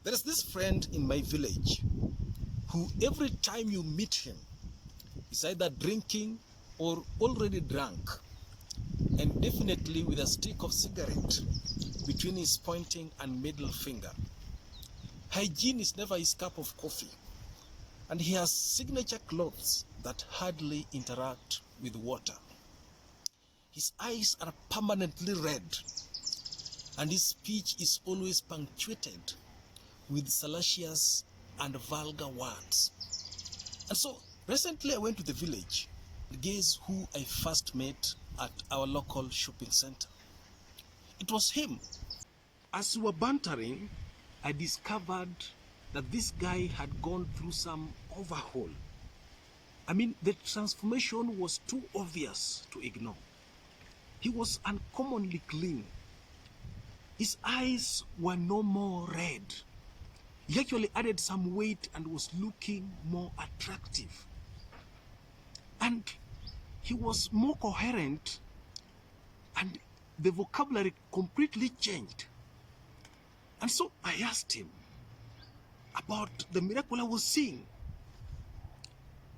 There is this friend in my village who every time you meet him is either drinking or already drunk, and definitely with a stick of cigarette between his pointing and middle finger. Hygiene is never his cup of coffee, and he has signature clothes that hardly interact with water. His eyes are permanently red, and his speech is always punctuated with salacious and vulgar words. And so recently I went to the village. Guess who I first met at our local shopping center? It was him. As we were bantering, I discovered that this guy had gone through some overhaul. I mean, the transformation was too obvious to ignore. He was uncommonly clean. His eyes were no more red. He actually added some weight and was looking more attractive. And he was more coherent, and the vocabulary completely changed. And so I asked him about the miracle I was seeing.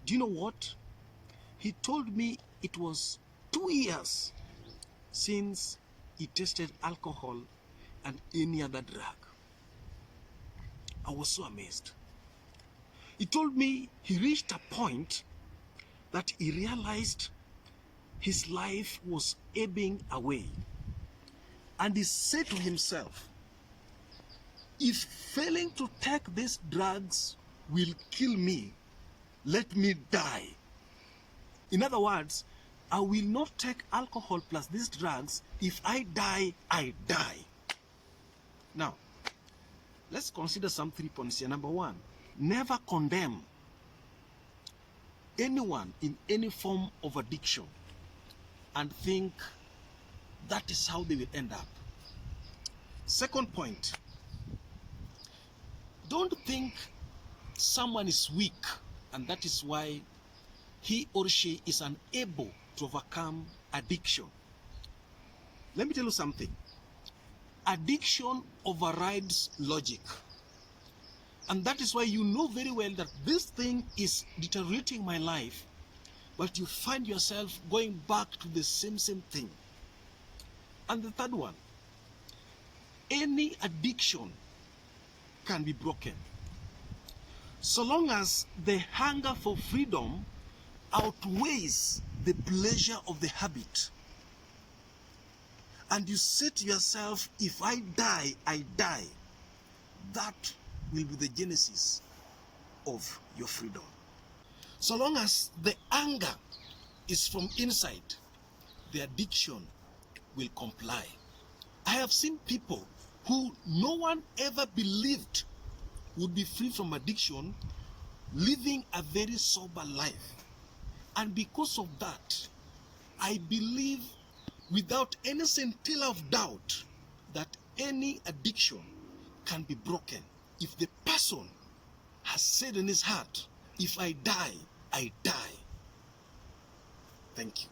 Do you know what? He told me it was 2 years since he tasted alcohol and any other drug. I was so amazed. He told me he reached a point that he realized his life was ebbing away. And he said to himself, if failing to take these drugs will kill me, let me die. In other words, I will not take alcohol plus these drugs. If I die, I die. Now, let's consider some 3 points here. Number 1, never condemn anyone in any form of addiction and think that is how they will end up. Second point, don't think someone is weak and that is why he or she is unable to overcome addiction. Let me tell you something. Addiction overrides logic. And that is why you know very well that this thing is deteriorating my life, but you find yourself going back to the same thing. And the third one, any addiction can be broken, so long as the hunger for freedom outweighs the pleasure of the habit. And you say to yourself, if I die, I die. That will be the genesis of your freedom. So long as the anger is from inside, the addiction will comply. I have seen people who no one ever believed would be free from addiction, living a very sober life. And because of that, I believe without any scintilla of doubt that any addiction can be broken if the person has said in his heart, if I die, I die. Thank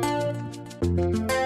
you.